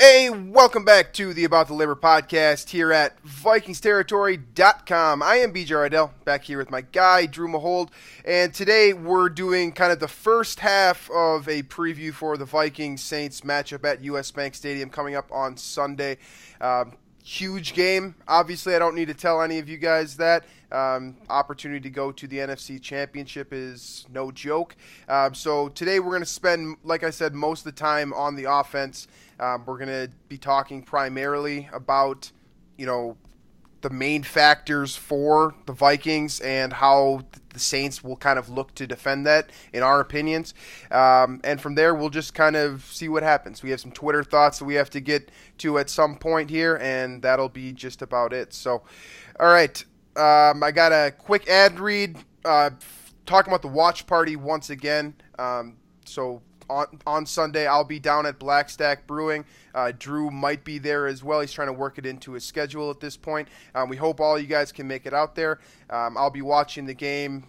Hey, welcome back to the About the Liver podcast here at VikingsTerritory.com. I am BJ Reidell, back here with my guy, Drew Mahowald, and today we're doing kind of the first half of a preview for the Vikings-Saints matchup at US Bank Stadium coming up on Sunday. Huge game. Obviously, I don't need to tell any of you guys that. Opportunity to go to the NFC Championship is no joke. So today we're going to spend, like I said, most of the time on the offense. We're going to be talking primarily about, the main factors for the Vikings and how the Saints will kind of look to defend that, in our opinions. And from there, we'll just kind of see what happens. We have some Twitter thoughts that we have to get to at some point here, and that'll be just about it. So, all right. I got a quick ad read talking about the watch party once again. So on Sunday, I'll be down at Black Stack Brewing. Drew might be there as well. He's trying to work it into his schedule at this point. We hope all you guys can make it out there. I'll be watching the game,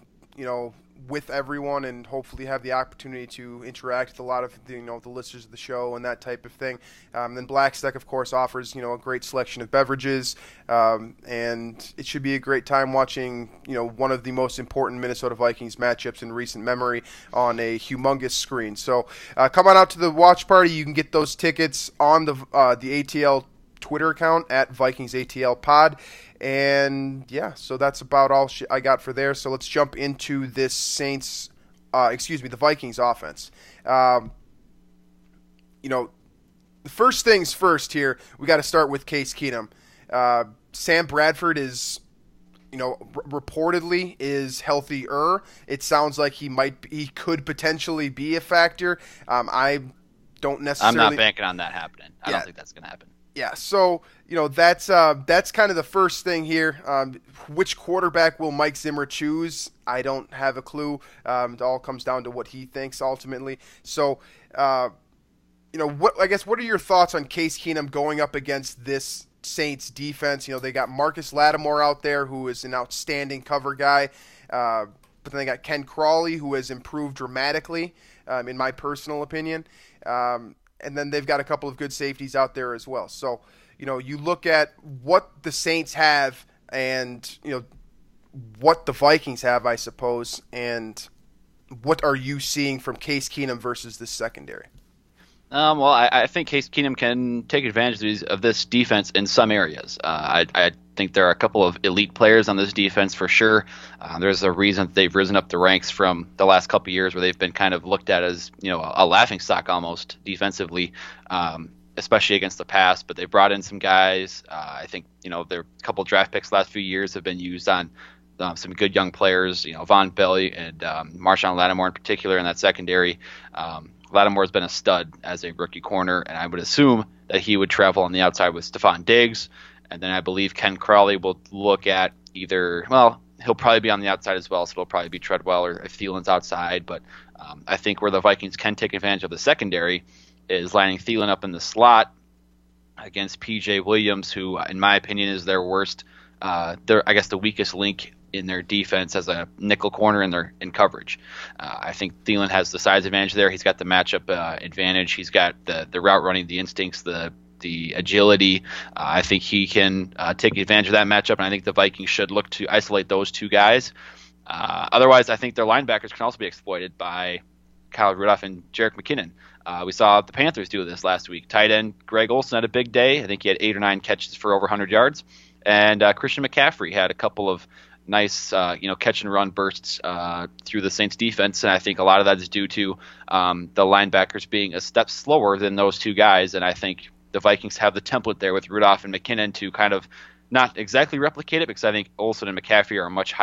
with everyone, and hopefully have the opportunity to interact with a lot of the listeners of the show and that type of thing. Then Black Stack, of course, offers a great selection of beverages, and it should be a great time watching one of the most important Minnesota Vikings matchups in recent memory on a humongous screen. So come on out to the watch party. You can get those tickets on the ATL Twitter account at VikingsATLPod. And yeah, so that's about all I got for there. So let's jump into this the Vikings offense. The first things first here, we got to start with Case Keenum. Sam Bradford is, reportedly is healthier. It sounds like he could potentially be a factor. I don't necessarily. I'm not banking on that happening. I don't think that's going to happen. Yeah, so that's kind of the first thing here. Which quarterback will Mike Zimmer choose? I don't have a clue. It all comes down to what he thinks ultimately. So, what are your thoughts on Case Keenum going up against this Saints defense? They got Marcus Lattimore out there, who is an outstanding cover guy, but then they got Ken Crawley, who has improved dramatically, in my personal opinion. And then they've got a couple of good safeties out there as well. So, you look at what the Saints have and, what the Vikings have, I suppose, and what are you seeing from Case Keenum versus this secondary? Well, I think Case Keenum can take advantage of this defense in some areas. I think there are a couple of elite players on this defense for sure. There's a reason they've risen up the ranks from the last couple of years where they've been kind of looked at as, a laughingstock almost defensively, especially against the pass. But they brought in some guys. I think, their couple draft picks last few years have been used on some good young players, Von Belly and Marshawn Lattimore in particular in that secondary. Lattimore's been a stud as a rookie corner, and I would assume that he would travel on the outside with Stephon Diggs. And then I believe Ken Crawley will look at he'll probably be on the outside as well, so it'll probably be Treadwell or if Thielen's outside. But I think where the Vikings can take advantage of the secondary is lining Thielen up in the slot against P.J. Williams, who, in my opinion, is their worst, the weakest link in their defense as a nickel corner in coverage. I think Thielen has the size advantage there. He's got the matchup advantage. He's got the route running, the instincts, the agility. I think he can take advantage of that matchup, and I think the Vikings should look to isolate those two guys. Otherwise, I think their linebackers can also be exploited by Kyle Rudolph and Jerick McKinnon. We saw the Panthers do this last week. Tight end Greg Olsen had a big day. I think he had 8 or 9 catches for over 100 yards. And Christian McCaffrey had a couple of nice, catch and run bursts through the Saints defense. And I think a lot of that is due to the linebackers being a step slower than those two guys. And I think the Vikings have the template there with Rudolph and McKinnon to kind of not exactly replicate it, because I think Olsen and McCaffrey are a much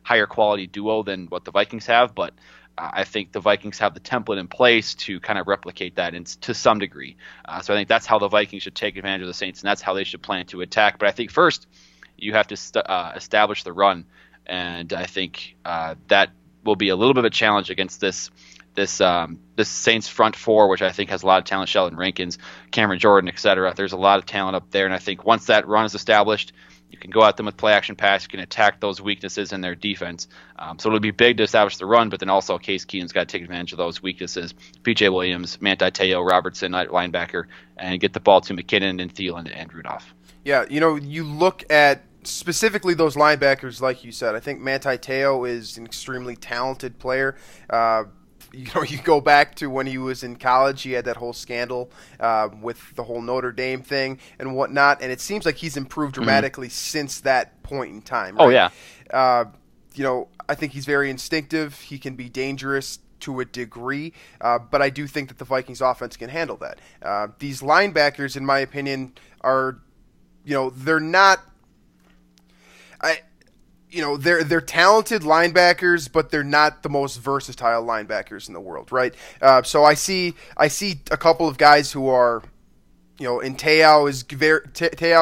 higher quality duo than what the Vikings have. But I think the Vikings have the template in place to kind of replicate that to some degree. So I think that's how the Vikings should take advantage of the Saints, and that's how they should plan to attack. But I think first you have to establish the run, and I think that will be a little bit of a challenge against this Saints front four, which I think has a lot of talent. Sheldon Rankins, Cameron Jordan, etc. There's a lot of talent up there, and I think once that run is established, You can go at them with play action pass. You can attack those weaknesses in their defense. So it'll be big to establish the run, but then also Case Keenum's got to take advantage of those weaknesses. P.J. Williams, Manti Te'o, Robertson at linebacker, and get the ball to McKinnon and Thielen and Rudolph. Yeah, you look at specifically those linebackers, like you said. I think Manti Te'o is an extremely talented player. You go back to when he was in college, he had that whole scandal with the whole Notre Dame thing and whatnot, and it seems like he's improved dramatically since that point in time. Right? Oh, yeah. I think he's very instinctive. He can be dangerous to a degree, but I do think that the Vikings offense can handle that. These linebackers, in my opinion, are, they're not they're talented linebackers, but they're not the most versatile linebackers in the world, right? So I see a couple of guys who are, and Te'o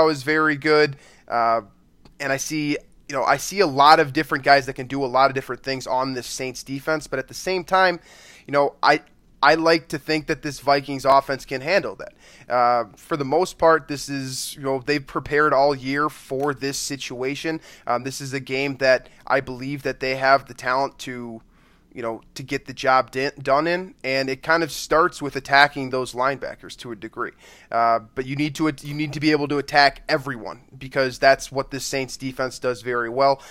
is very good, and I see a lot of different guys that can do a lot of different things on this Saints defense, but at the same time, I like to think that this Vikings offense can handle that. For the most part, this is, they've prepared all year for this situation. This is a game that I believe that they have the talent to get the job done in, and it kind of starts with attacking those linebackers to a degree. But you need to be able to attack everyone, because that's what this Saints defense does very well.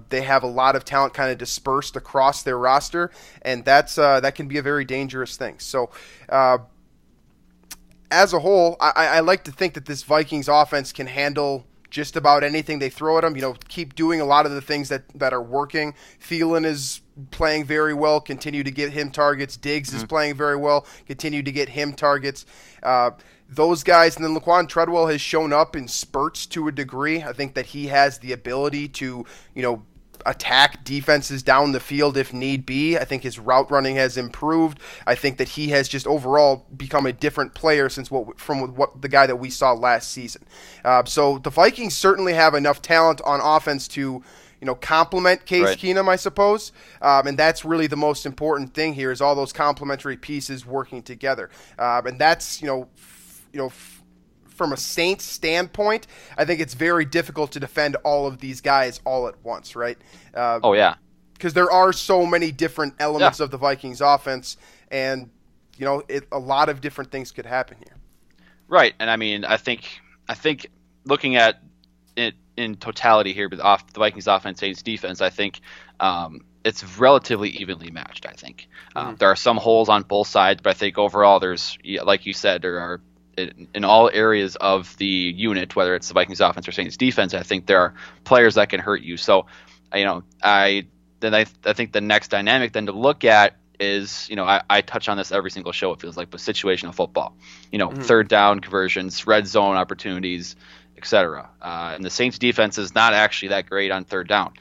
They have a lot of talent kind of dispersed across their roster, and that can be a very dangerous thing. So as a whole, I like to think that this Vikings offense can handle just about anything they throw at them. Keep doing a lot of the things that are working. Thielen is playing very well. Continue to get him targets. Diggs is playing very well. Continue to get him targets. Those guys, and then Laquan Treadwell has shown up in spurts to a degree. I think that he has the ability to, attack defenses down the field if need be. I think his route running has improved. I think that he has just overall become a different player from what the guy that we saw last season. So the Vikings certainly have enough talent on offense to complement Case Keenum, I suppose. And that's really the most important thing here, is all those complementary pieces working together. And that's, from a Saints standpoint, I think it's very difficult to defend all of these guys all at once, right? Oh, yeah. Because there are so many different elements of the Vikings offense, and, a lot of different things could happen here. Right, and I mean, I think looking at it in totality here, with the Vikings offense, Saints defense, I think it's relatively evenly matched, I think. There are some holes on both sides, but I think overall there's, like you said, there are, in all areas of the unit, whether it's the Vikings offense or Saints defense, I think there are players that can hurt you. So, I think the next dynamic then to look at is, I touch on this every single show, it feels like, but situational football. Third down conversions, red zone opportunities, etc. And the Saints defense is not actually that great on third down.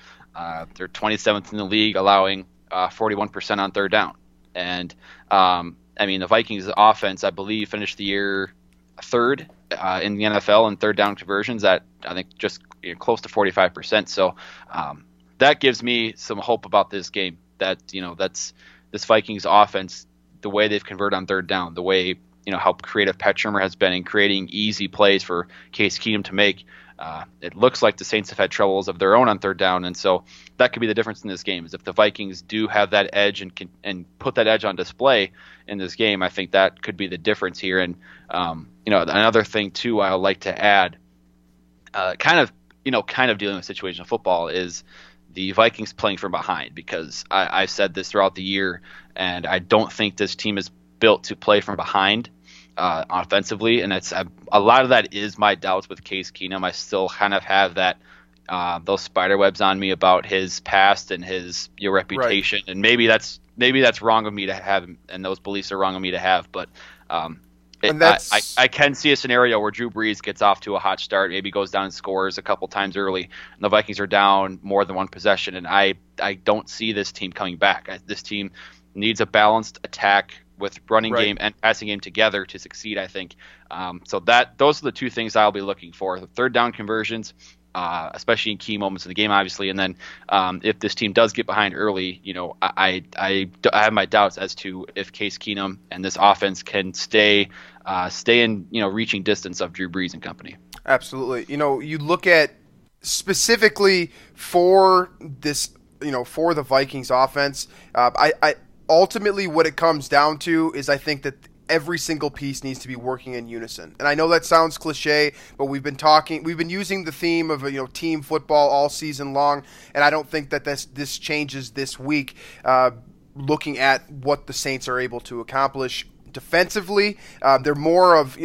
They're 27th in the league, allowing 41% on third down. And the Vikings offense, I believe, finished the year third in the NFL in third down conversions at, I think, just close to 45%. So that gives me some hope about this game, that that's this Vikings offense, the way they've converted on third down, the way how creative Pat Shurmur has been in creating easy plays for Case Keenum to make. It looks like the Saints have had troubles of their own on third down, and so that could be the difference in this game. Is if the Vikings do have that edge and put that edge on display in this game, I think that could be the difference here. And another thing too, I would like to add, kind of dealing with situational football, is the Vikings playing from behind, because I've said this throughout the year, and I don't think this team is built to play from behind offensively, and it's a lot of that is my doubts with Case Keenum. I still kind of have that those spider webs on me about his past and his reputation, and maybe that's wrong of me to have, and those beliefs are wrong of me to have, but I can see a scenario where Drew Brees gets off to a hot start, maybe goes down and scores a couple times early, and the Vikings are down more than one possession, and I don't see this team coming back. This team needs a balanced attack with running game and passing game together to succeed, I think. So those are the two things I'll be looking for: the third down conversions, especially in key moments in the game, obviously, and then if this team does get behind early, I have my doubts as to if Case Keenum and this offense can stay in reaching distance of Drew Brees and company. Absolutely. You look at specifically for this, for the Vikings offense, I ultimately what it comes down to is I think that every single piece needs to be working in unison. And I know that sounds cliche, but we've been using the theme of team football all season long, and I don't think that this changes this week. Looking at what the Saints are able to accomplish defensively, they're more of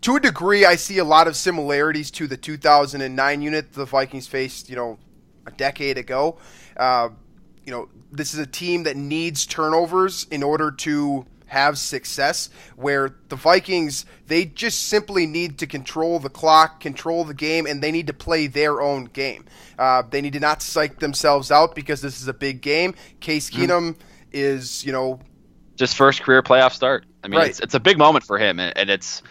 to a degree. I see a lot of similarities to the 2009 unit the Vikings faced a decade ago. This is a team that needs turnovers in order to have success, where the Vikings, they just simply need to control the clock, control the game, and they need to play their own game. They need to not psych themselves out because this is a big game. Case Keenum is, just first career playoff start. I mean, right. It's a big moment for him, and it's,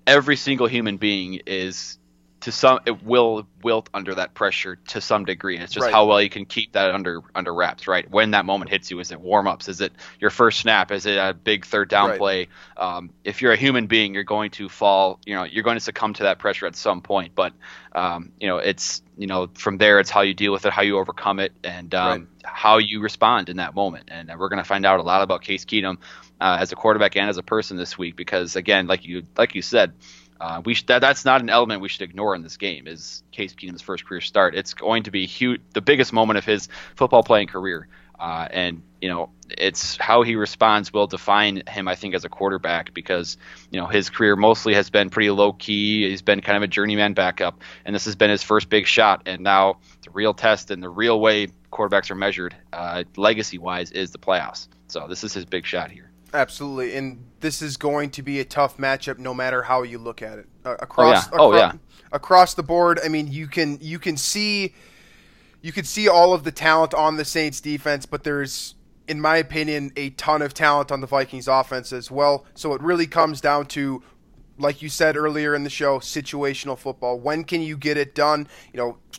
every single human being is it will wilt under that pressure to some degree, and it's just right. how well you can keep that under wraps, right? When that moment hits you, is it warm-ups? Is it your first snap? Is it a big third down right. play? If you're a human being, you're going to fall, you're going to succumb to that pressure at some point, but it's, from there, it's how you deal with it, how you overcome it, and right. how you respond in that moment. And we're going to find out a lot about Case Keenum as a quarterback and as a person this week, because again, like you said, that's not an element we should ignore in this game. Is Case Keenum's first career start? It's going to be huge, the biggest moment of his football playing career, and it's how he responds will define him, I think, as a quarterback, because his career mostly has been pretty low key. He's been kind of a journeyman backup, and this has been his first big shot. And now the real test and the real way quarterbacks are measured, legacy wise, is the playoffs. So this is his big shot here. Absolutely, and this is going to be a tough matchup no matter how you look at it. Across the board, I mean, you can see all of the talent on the Saints defense, but there's, in my opinion, a ton of talent on the Vikings offense as well. So it really comes down to, like you said earlier in the show, situational football. When can you get it done?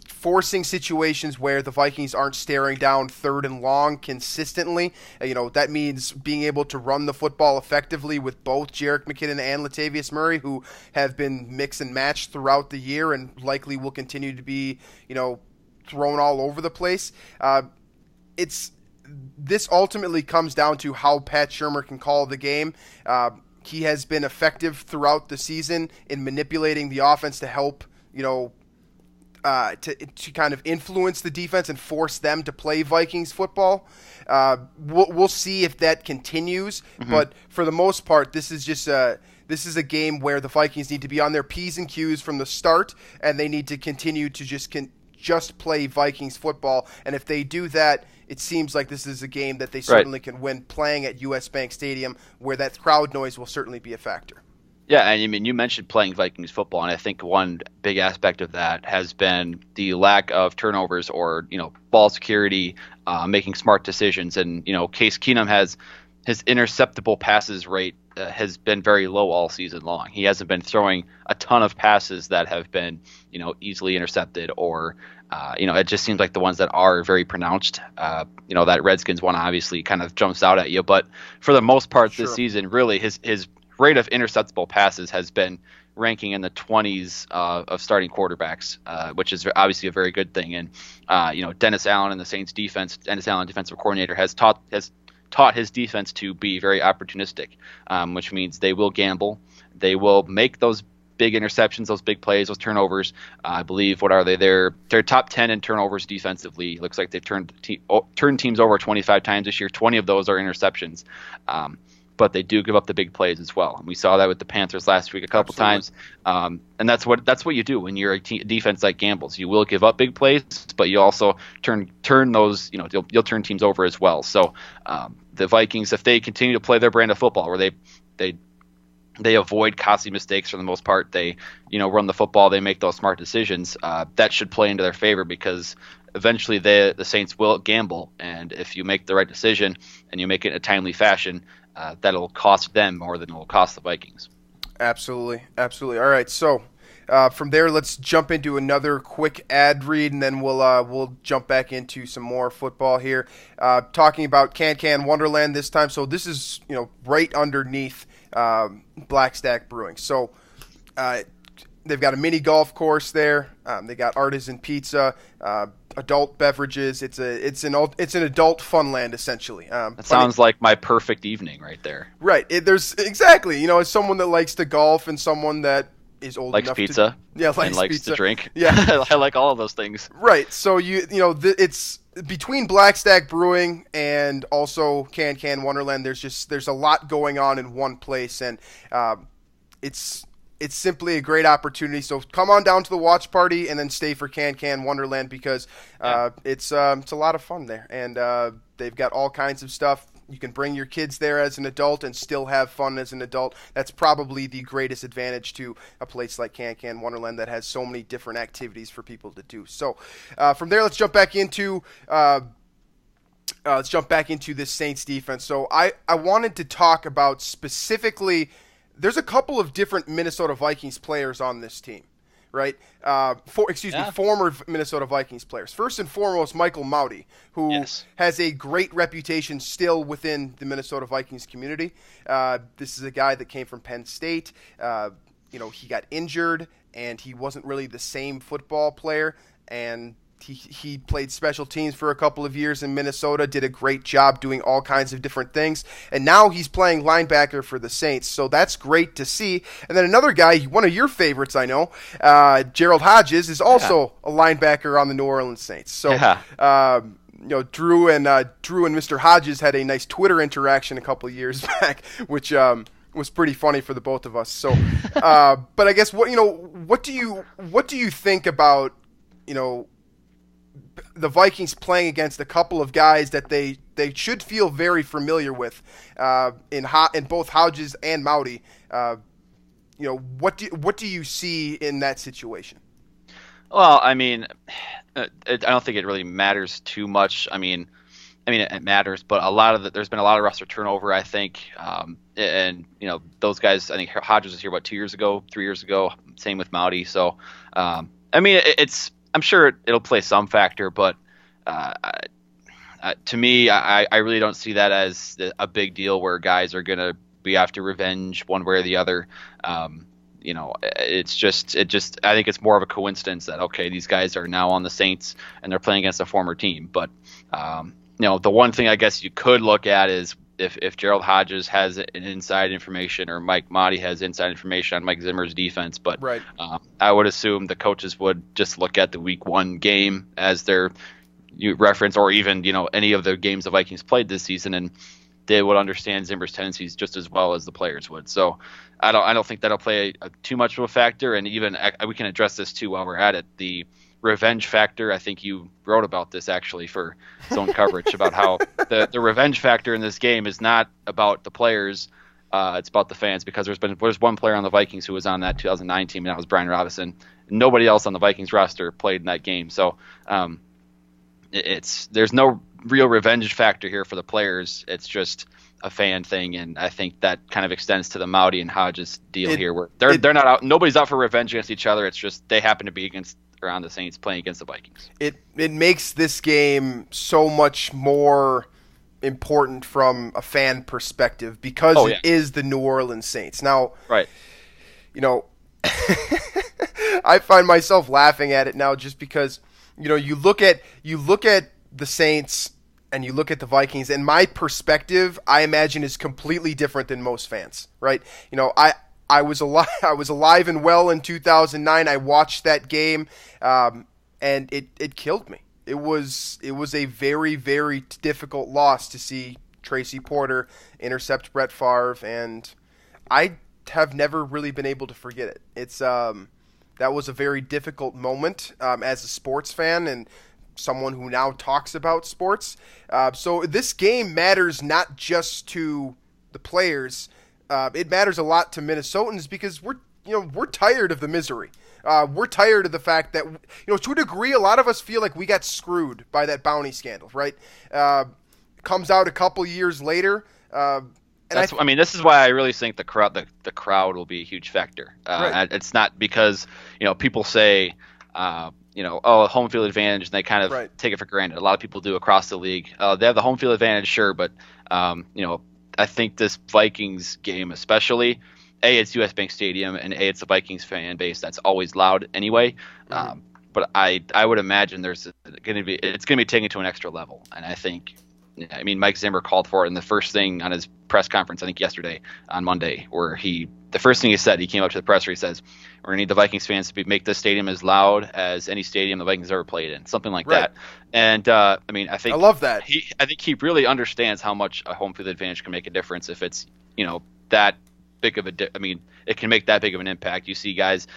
Forcing situations where the Vikings aren't staring down third and long consistently. That means being able to run the football effectively with both Jerick McKinnon and Latavius Murray, who have been mix and match throughout the year and likely will continue to be, thrown all over the place. This ultimately comes down to how Pat Shurmur can call the game. He has been effective throughout the season in manipulating the offense to help, to kind of influence the defense and force them to play Vikings football. We'll see if that continues, but for the most part, this is a game where the Vikings need to be on their P's and Q's from the start, and they need to continue to just play Vikings football. And if they do that, it seems like this is a game that they certainly can win playing at US Bank Stadium, where that crowd noise will certainly be a factor. Yeah, and I mean, you mentioned playing Vikings football, and I think one big aspect of that has been the lack of turnovers or, ball security, making smart decisions. And, Case Keenum his interceptable passes rate has been very low all season long. He hasn't been throwing a ton of passes that have been, easily intercepted, or, it just seems like the ones that are very pronounced. That Redskins one obviously kind of jumps out at you, but for the most part this season, really his rate of interceptable passes has been ranking in the 20s of starting quarterbacks, which is obviously a very good thing. And Dennis Allen and the Saints defense, Dennis Allen, defensive coordinator, has taught his defense to be very opportunistic, which means they will gamble. They will make those big interceptions, those big plays, those turnovers. I believe, what are they? They're top 10 in turnovers defensively. It looks like they've turned teams over 25 times this year. 20 of those are interceptions. But they do give up the big plays as well. And we saw that with the Panthers last week a couple times. And that's what you do when you're a defense that gambles. You will give up big plays, but you also turn those, you'll turn teams over as well. So the Vikings, if they continue to play their brand of football, where they avoid costly mistakes for the most part, they run the football, they make those smart decisions, that should play into their favor, because eventually the Saints will gamble. And if you make the right decision and you make it in a timely fashion, that'll cost them more than it will cost the Vikings. Absolutely. All right, so from there, let's jump into another quick ad read, and then we'll jump back into some more football here. Talking about Can Wonderland this time. So this is right underneath Black Stack Brewing. So They've got a mini golf course there. They got artisan pizza, adult beverages. It's an adult funland essentially. That sounds like my perfect evening right there. Right. There's exactly. As someone that likes to golf and someone that is old likes enough pizza. likes likes pizza. to drink. Yeah, I like all of those things. Right. So it's between Blackstack Brewing and also Can Wonderland. There's a lot going on in one place, and it's simply a great opportunity. So come on down to the watch party and then stay for Can Wonderland because it's a lot of fun there, and they've got all kinds of stuff. You can bring your kids there as an adult and still have fun as an adult. That's probably the greatest advantage to a place like Can Wonderland that has so many different activities for people to do. So from there, let's jump back into this Saints defense. So I wanted to talk about specifically. There's a couple of different Minnesota Vikings players on this team, right? Former Minnesota Vikings players. First and foremost, Michael Mauti, who has a great reputation still within the Minnesota Vikings community. This is a guy that came from Penn State. He got injured, and he wasn't really the same football player, and he played special teams for a couple of years in Minnesota, did a great job doing all kinds of different things, and now he's playing linebacker for the Saints, so that's great to see. And then another guy, one of your favorites I know, Gerald Hodges, is also a linebacker on the New Orleans Saints. So Drew and Mr. Hodges had a nice Twitter interaction a couple of years back, which was pretty funny for the both of us. So, but I guess what do you think about the Vikings playing against a couple of guys that they should feel very familiar with in both Hodges and Mauti? What do you see in that situation? Well, I don't think it really matters too much. It matters, but there's been a lot of roster turnover, I think, and those guys. I think Hodges was here 2 years ago, 3 years ago. Same with Mauti. So, I'm sure it'll play some factor, but to me, I really don't see that as a big deal where guys are gonna be after revenge one way or the other. It's just I think it's more of a coincidence that these guys are now on the Saints and they're playing against a former team. But the one thing I guess you could look at is if Gerald Hodges has an inside information or Mike Mauti has inside information on Mike Zimmer's defense. But right. I would assume the coaches would just look at the Week 1 game as their reference, or even any of the games the Vikings played this season, and they would understand Zimmer's tendencies just as well as the players would. So I don't think that'll play too much of a factor. And even we can address this too while we're at it. The revenge factor, I think you wrote about this actually for Zone Coverage about how the revenge factor in this game is not about the players, it's about the fans, because there's one player on the Vikings who was on that 2009 team, and that was Brian Robinson. Nobody else on the Vikings roster played in that game, so there's no real revenge factor here for the players. It's just a fan thing, and I think that kind of extends to the Mauti and Hodges deal here, where they're not out. Nobody's out for revenge against each other. It's just they happen to be around the Saints playing against the Vikings. It makes this game so much more important from a fan perspective because it is the New Orleans Saints. Now, right. I find myself laughing at it now just because you look at the Saints and you look at the Vikings, and my perspective, I imagine, is completely different than most fans, right? I was alive and well in 2009. I watched that game, and it killed me. It was a very, very difficult loss to see Tracy Porter intercept Brett Favre, and I have never really been able to forget it. It's that was a very difficult moment as a sports fan and someone who now talks about sports. So this game matters not just to the players. It matters a lot to Minnesotans because we're tired of the misery. We're tired of the fact that to a degree, a lot of us feel like we got screwed by that bounty scandal. Right? Comes out a couple years later. This is why I really think the crowd will be a huge factor. Right. It's not because people say home field advantage, and they kind of take it for granted. A lot of people do across the league. They have the home field advantage, sure, but I think this Vikings game especially, A, it's US Bank Stadium, and A, it's the Vikings fan base that's always loud anyway. Mm-hmm. But I would imagine it's going to be taken to an extra level, and I think. I mean, Mike Zimmer called for it in the first thing on his press conference, I think yesterday on Monday, where the first thing he said, he came up to the presser, he says, we're going to need the Vikings fans to make this stadium as loud as any stadium the Vikings ever played in, something like that. And, I mean, I love that. I think he really understands how much a home field advantage can make a difference if it's, that big of I mean, it can make that big of an impact. You see guys,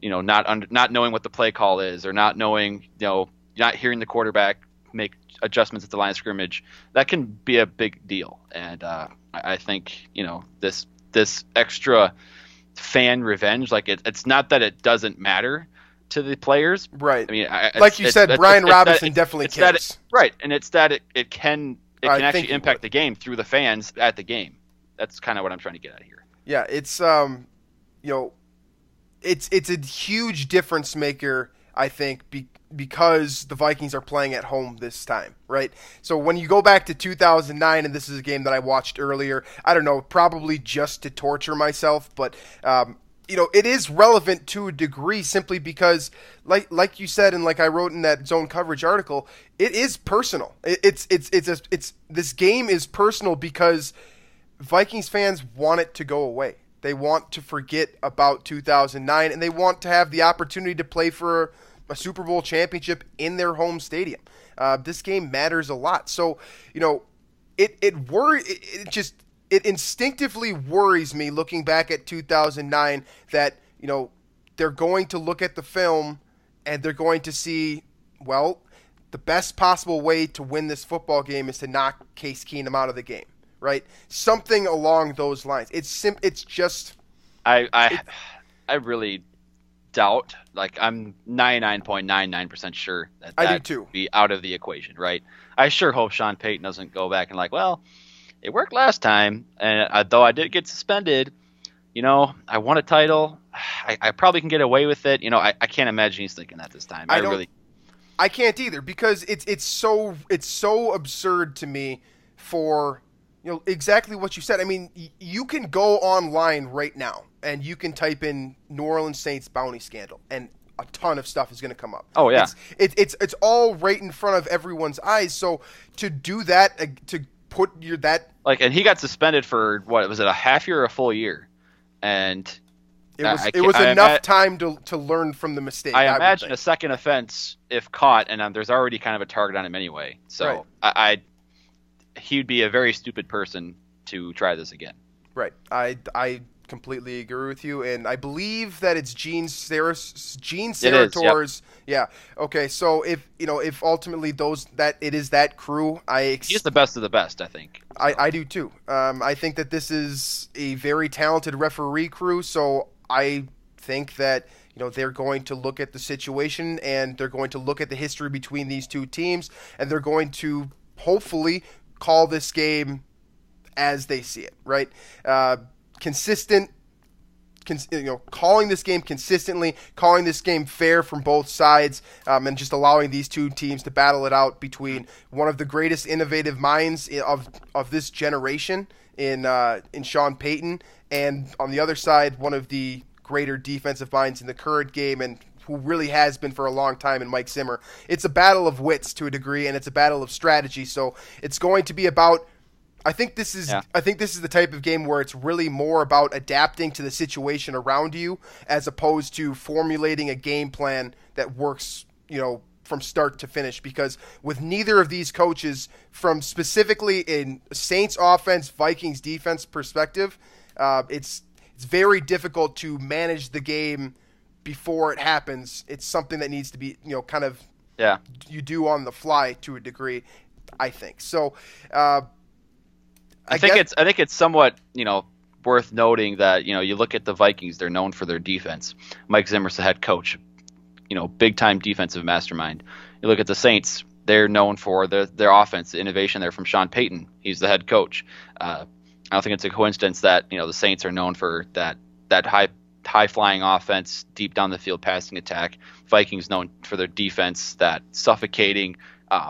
not knowing what the play call is, or not knowing, not hearing the quarterback make adjustments at the line of scrimmage. That can be a big deal. And I think this extra fan revenge, like it's not that it doesn't matter to the players, right? I mean, like you said, Brian Robinson definitely cares, right? And it's that it can actually impact the game through the fans at the game. That's kind of what I'm trying to get at here. Yeah, it's it's a huge difference maker, I think, because the Vikings are playing at home this time, right? So when you go back to 2009, and this is a game that I watched earlier, I don't know, probably just to torture myself, but it is relevant to a degree simply because, like you said, and like I wrote in that Zone Coverage article, it is personal. It's this game is personal because Vikings fans want it to go away. They want to forget about 2009, and they want to have the opportunity to play for a Super Bowl championship in their home stadium. This game matters a lot. So, it instinctively worries me looking back at 2009 that, they're going to look at the film and they're going to see, well, the best possible way to win this football game is to knock Case Keenum out of the game, right? Something along those lines. It's just... I really doubt, like I'm 99.99% sure that would be out of the equation, right? I sure hope Sean Payton doesn't go back and well, it worked last time, and though I did get suspended, I won a title, I probably can get away with it. I can't imagine he's thinking that this time. I can't either, because it's so absurd to me for exactly what you said. I mean, you can go online right now and you can type in New Orleans Saints bounty scandal, and a ton of stuff is going to come up. Oh yeah, it's all right in front of everyone's eyes. So to do that, to put and he got suspended for what was it, a half year or a full year, and it was enough time to learn from the mistake. I imagine a second offense if caught, and there's already kind of a target on him anyway. So right. He'd be a very stupid person to try this again. Right. I completely agree with you, and I believe that it's Gene Sarator's. Yep. Yeah. Okay. So if ultimately it is that crew, he's the best of the best, I think. I do too. I think that this is a very talented referee crew, so I think that they're going to look at the situation, and they're going to look at the history between these two teams, and they're going to hopefully call this game as they see it, right? Calling this game consistently, calling this game fair from both sides, and just allowing these two teams to battle it out between one of the greatest innovative minds of this generation in Sean Payton, and on the other side, one of the greater defensive minds in the current game, and who really has been for a long time in Mike Zimmer. It's a battle of wits to a degree, and it's a battle of strategy. So it's going to be about. I think this is the type of game where it's really more about adapting to the situation around you, as opposed to formulating a game plan that works, from start to finish. Because with neither of these coaches, from specifically in Saints offense, Vikings defense perspective, it's very difficult to manage the game before it happens. It's something that needs to be, you do on the fly to a degree, I think. So, I think it's somewhat, worth noting that, you look at the Vikings, they're known for their defense. Mike Zimmer's the head coach, big time defensive mastermind. You look at the Saints, they're known for their offense, the innovation there from Sean Payton. He's the head coach. I don't think it's a coincidence that, the Saints are known for that high flying offense, deep down the field passing attack. Vikings known for their defense, that suffocating,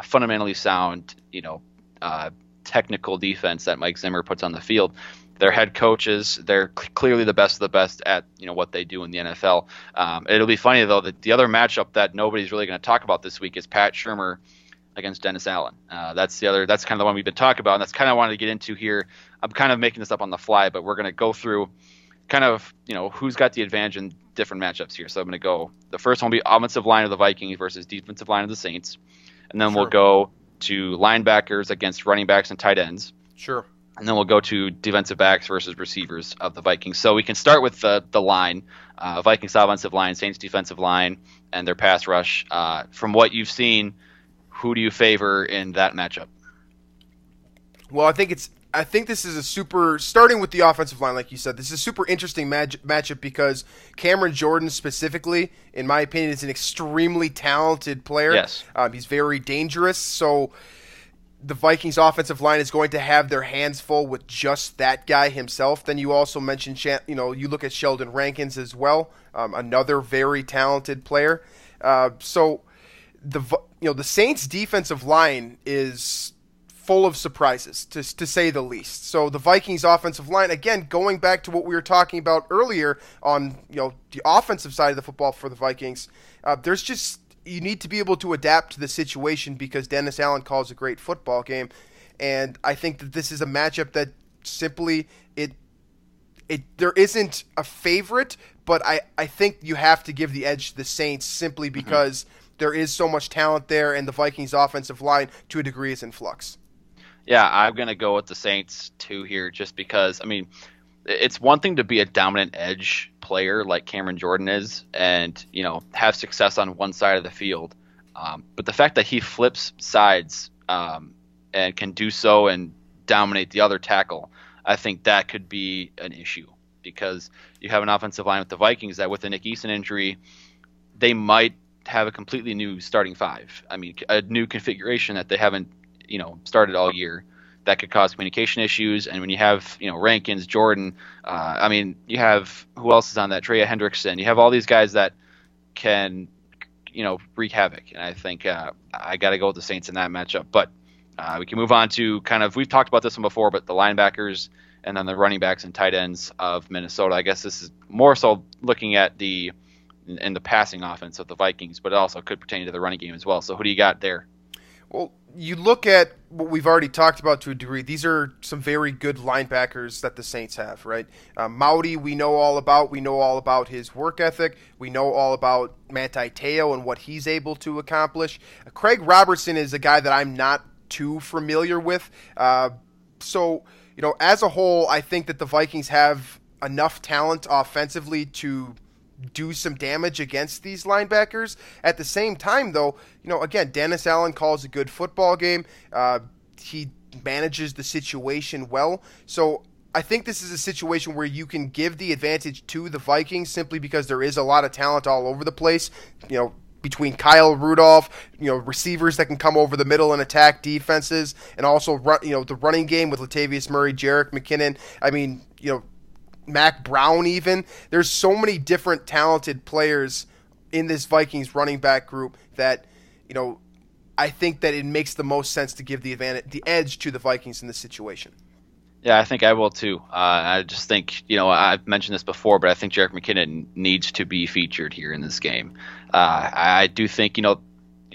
fundamentally sound, technical defense that Mike Zimmer puts on the field. Their head coaches, they're clearly the best of the best at what they do in the NFL. It'll be funny though that the other matchup that nobody's really going to talk about this week is Pat Shurmur against Dennis Allen. That's kind of the one we've been talking about, and that's kind of wanted to get into here. I'm kind of making this up on the fly, but we're going to go through kind of who's got the advantage in different matchups here. So I'm going to go. The first one will be offensive line of the Vikings versus defensive line of the Saints, and then we'll go to linebackers against running backs and tight ends. Sure. And then we'll go to defensive backs versus receivers of the Vikings. So we can start with the line, Vikings offensive line, Saints defensive line, and their pass rush. From what you've seen, who do you favor in that matchup? Well, I think this is starting with the offensive line, like you said, this is a super interesting matchup because Cameron Jordan specifically, in my opinion, is an extremely talented player. Yes. He's very dangerous, so the Vikings offensive line is going to have their hands full with just that guy himself. Then you also mentioned, you look at Sheldon Rankins as well, another very talented player. So the Saints defensive line is full of surprises, to say the least. So the Vikings offensive line, again, going back to what we were talking about earlier on, the offensive side of the football for the Vikings, you need to be able to adapt to the situation because Dennis Allen calls a great football game. And I think that this is a matchup that simply there isn't a favorite, but I think you have to give the edge to the Saints simply because there is so much talent there and the Vikings offensive line to a degree is in flux. Yeah, I'm going to go with the Saints too here just because, it's one thing to be a dominant edge player like Cameron Jordan is and, have success on one side of the field. But the fact that he flips sides and can do so and dominate the other tackle, I think that could be an issue because you have an offensive line with the Vikings that with the Nick Eason injury, they might have a completely new starting five. A new configuration that they haven't, started all year. That could cause communication issues. And when you have, Rankins, Jordan, you have who else is on that? Trey Hendrickson. You have all these guys that can, wreak havoc. And I think I got to go with the Saints in that matchup. But we can move on to we've talked about this one before, but the linebackers and then the running backs and tight ends of Minnesota. I guess this is more so looking at the passing offense of the Vikings, but it also could pertain to the running game as well. So who do you got there? Well, you look at what we've already talked about to a degree. These are some very good linebackers that the Saints have, right? Mauti, we know all about. We know all about his work ethic. We know all about Manti Te'o and what he's able to accomplish. Craig Robertson is a guy that I'm not too familiar with. So, as a whole, I think that the Vikings have enough talent offensively to do some damage against these linebackers. At the same time, though, again, Dennis Allen calls a good football game. He manages the situation well. So I think this is a situation where you can give the advantage to the Vikings simply because there is a lot of talent all over the place. Between Kyle Rudolph, receivers that can come over the middle and attack defenses, and also the running game with Latavius Murray, Jerick McKinnon. Mac Brown even. There's so many different talented players in this Vikings running back group that, I think that it makes the most sense to give the edge to the Vikings in this situation. Yeah, I think I will too. I just think, I've mentioned this before, but I think Jerick McKinnon needs to be featured here in this game. I do think, in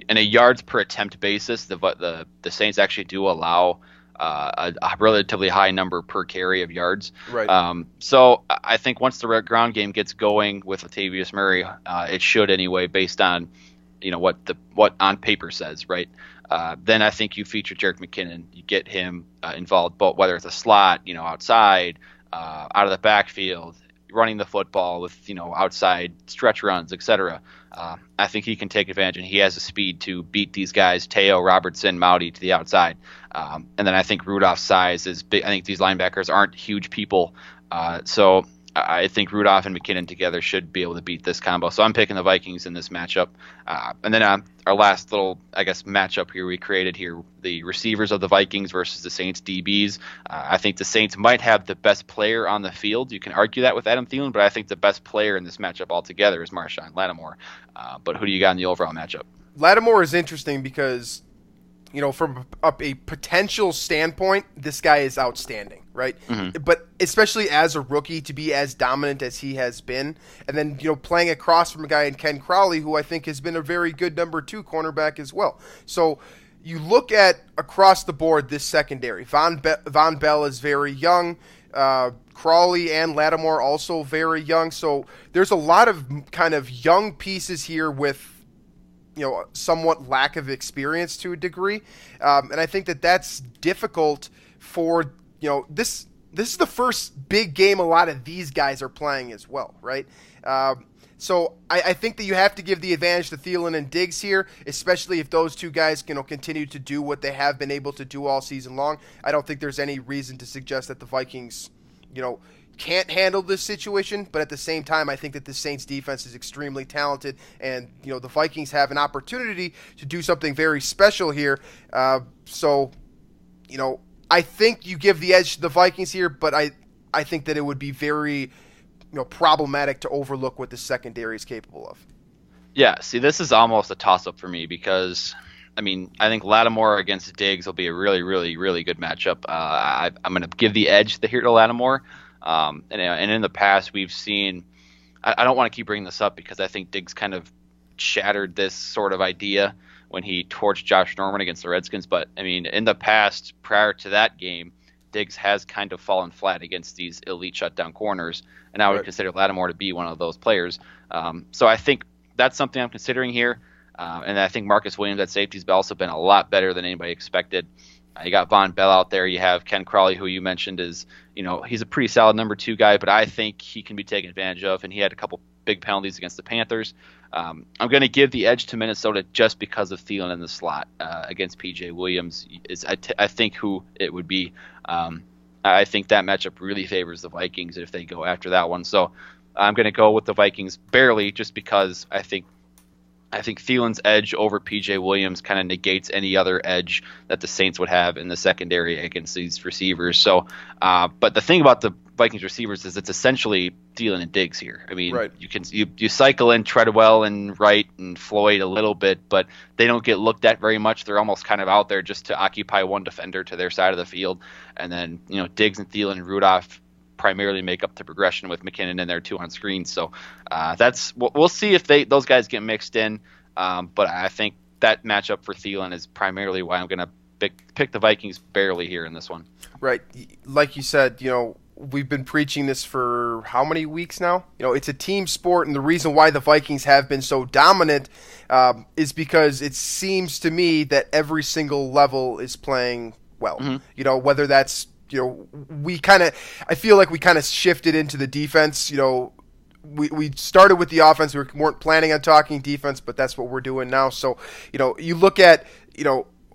a yards per attempt basis, the Saints actually do allow a relatively high number per carry of yards. Right. So I think once the ground game gets going with Latavius Murray, it should anyway, based on what on paper says, right? Then I think you feature Jerick McKinnon, you get him involved, but whether it's a slot, outside, out of the backfield, running the football with outside stretch runs, etc. I think he can take advantage, and he has the speed to beat these guys, Te'o, Robertson, Mauti to the outside. And then I think Rudolph's size is big. I think these linebackers aren't huge people, so I think Rudolph and McKinnon together should be able to beat this combo. So I'm picking the Vikings in this matchup. And then our last little, matchup here we created here, the receivers of the Vikings versus the Saints DBs. I think the Saints might have the best player on the field. You can argue that with Adam Thielen, but I think the best player in this matchup altogether is Marshawn Lattimore. But who do you got in the overall matchup? Lattimore is interesting because from a potential standpoint, this guy is outstanding, right? Mm-hmm. But especially as a rookie, to be as dominant as he has been, and then playing across from a guy in Ken Crowley, who I think has been a very good number 2 cornerback as well. So you look at across the board this secondary. Von Bell is very young. Crawley and Lattimore also very young. So there's a lot of kind of young pieces here with somewhat lack of experience to a degree. And I think that that's difficult for, this is the first big game a lot of these guys are playing as well, right? So I think that you have to give the advantage to Thielen and Diggs here, especially if those two guys continue to do what they have been able to do all season long. I don't think there's any reason to suggest that the Vikings, can't handle this situation, but at the same time, I think that the Saints defense is extremely talented, and the Vikings have an opportunity to do something very special here. So I think you give the edge to the Vikings here, but I think that it would be very problematic to overlook what the secondary is capable of. Yeah, see, this is almost a toss-up for me because, I think Lattimore against Diggs will be a really, really, really good matchup. I'm going to give the edge here to Lattimore. And in the past, we've seen – I don't want to keep bringing this up because I think Diggs kind of shattered this sort of idea when he torched Josh Norman against the Redskins. But, in the past, prior to that game, Diggs has kind of fallen flat against these elite shutdown corners, and I would consider Lattimore to be one of those players. So I think that's something I'm considering here. And I think Marcus Williams at safety has also been a lot better than anybody expected. You got Von Bell out there. You have Ken Crowley, who you mentioned is, he's a pretty solid number 2 guy, but I think he can be taken advantage of, and he had a couple big penalties against the Panthers. I'm going to give the edge to Minnesota just because of Thielen in the slot against P.J. Williams. I think who it would be. I think that matchup really favors the Vikings if they go after that one. So I'm going to go with the Vikings barely just because I think Thielen's edge over P.J. Williams kind of negates any other edge that the Saints would have in the secondary against these receivers. So, but the thing about the Vikings receivers is it's essentially Thielen and Diggs here. You cycle in Treadwell and Wright and Floyd a little bit, but they don't get looked at very much. They're almost kind of out there just to occupy one defender to their side of the field. And then, Diggs and Thielen and Rudolph primarily make up the progression with McKinnon in there too on screen. So we'll see if those guys get mixed in. But I think that matchup for Thielen is primarily why I'm going to pick the Vikings barely here in this one. Right. Like you said, we've been preaching this for how many weeks now? It's a team sport, and the reason why the Vikings have been so dominant is because it seems to me that every single level is playing well. Mm-hmm. Whether that's I feel like we kind of shifted into the defense. We started with the offense. We weren't planning on talking defense, but that's what we're doing now. So, you look at,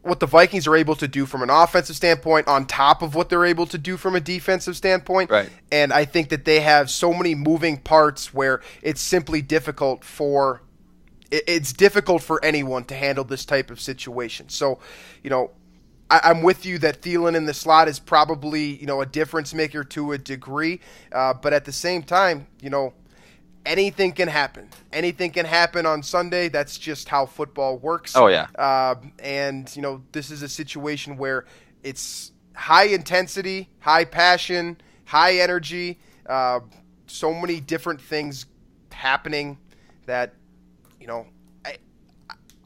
what the Vikings are able to do from an offensive standpoint on top of what they're able to do from a defensive standpoint. Right. And I think that they have so many moving parts where it's simply difficult for anyone to handle this type of situation. So, I'm with you that Thielen in the slot is probably, a difference maker to a degree. But at the same time, anything can happen. Anything can happen on Sunday. That's just how football works. Oh, yeah. And, this is a situation where it's high intensity, high passion, high energy, so many different things happening that,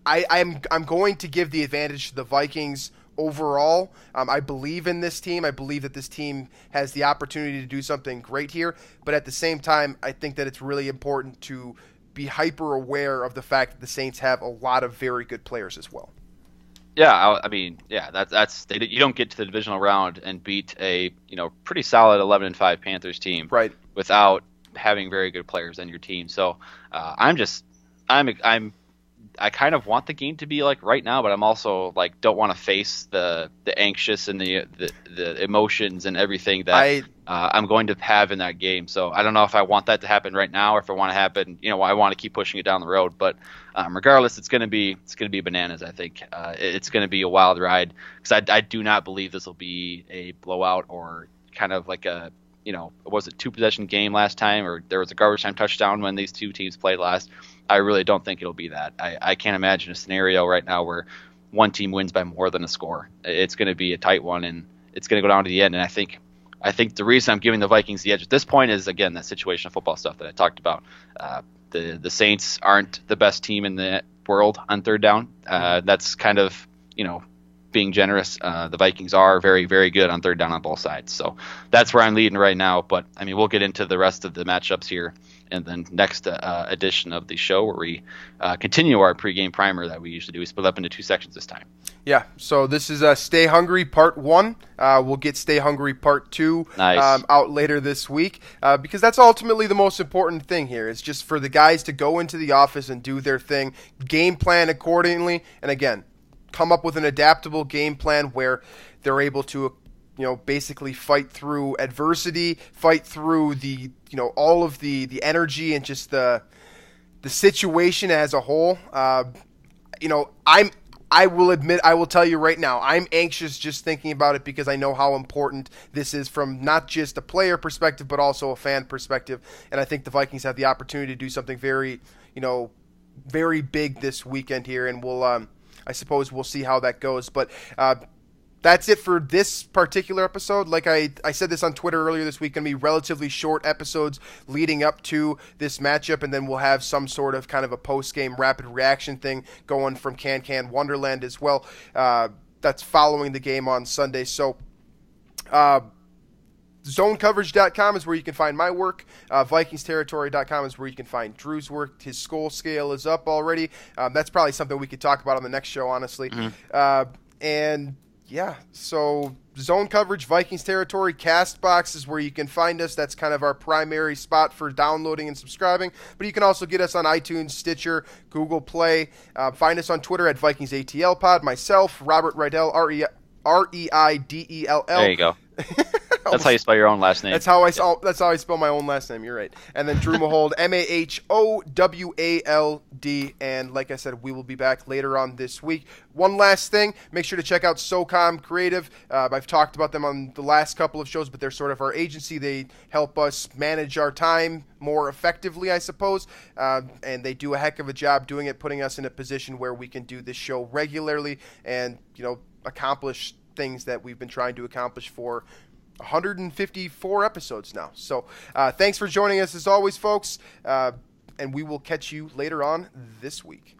I'm going to give the advantage to the Vikings overall. I believe in this team. I believe that this team has the opportunity to do something great here. But at the same time, I think that it's really important to be hyper aware of the fact that the Saints have a lot of very good players as well. Yeah, that's you don't get to the divisional round and beat a pretty solid 11-5 Panthers team right without having very good players on your team. So I kind of want the game to be like right now, but I'm also like don't want to face the anxious and the emotions and everything that I'm going to have in that game. So I don't know if I want that to happen right now or if I want to happen. I want to keep pushing it down the road. But regardless, it's going to be bananas. I think it's going to be a wild ride because I do not believe this will be a blowout or kind of like a was it 2-possession game last time or there was a garbage time touchdown when these two teams played last. I really don't think it'll be that. I can't imagine a scenario right now where one team wins by more than a score. It's going to be a tight one, and it's going to go down to the end. And I think the reason I'm giving the Vikings the edge at this point is, again, that situational football stuff that I talked about. The Saints aren't the best team in the world on third down. That's kind of, being generous. The Vikings are very, very good on third down on both sides. So that's where I'm leading right now. But, we'll get into the rest of the matchups here and then next edition of the show where we continue our pregame primer that we usually do. We split up into two sections this time. Yeah, so this is Stay Hungry Part 1. We'll get Stay Hungry Part 2 out later this week because that's ultimately the most important thing here. It's just for the guys to go into the office and do their thing, game plan accordingly, and again, come up with an adaptable game plan where they're able to basically fight through adversity, fight through the all of the energy and just the situation as a whole. I will admit, I will tell you right now, I'm anxious just thinking about it because I know how important this is from not just a player perspective, but also a fan perspective. And I think the Vikings have the opportunity to do something very, very big this weekend here. And I suppose we'll see how that goes. But that's it for this particular episode. Like I said this on Twitter earlier this week, going to be relatively short episodes leading up to this matchup, and then we'll have some sort of kind of a post-game rapid reaction thing going from Can Wonderland as well. That's following the game on Sunday. So zonecoverage.com is where you can find my work. VikingsTerritory.com is where you can find Drew's work. His skull scale is up already. That's probably something we could talk about on the next show, honestly. And yeah, so zone coverage, Vikings Territory, Castbox is where you can find us. That's kind of our primary spot for downloading and subscribing. But you can also get us on iTunes, Stitcher, Google Play. Find us on Twitter at VikingsATLPod. Myself, Robert Reidell, Reidell. There you go. That's how you spell your own last name. That's how I spell my own last name. You're right. And then Drew Mahowald, Mahowald. And like I said, we will be back later on this week. One last thing, make sure to check out SOCOM Creative. I've talked about them on the last couple of shows, but they're sort of our agency. They help us manage our time more effectively, I suppose. And they do a heck of a job doing it, putting us in a position where we can do this show regularly and, accomplish things that we've been trying to accomplish for 154 episodes now. So thanks for joining us as always, folks, and we will catch you later on this week.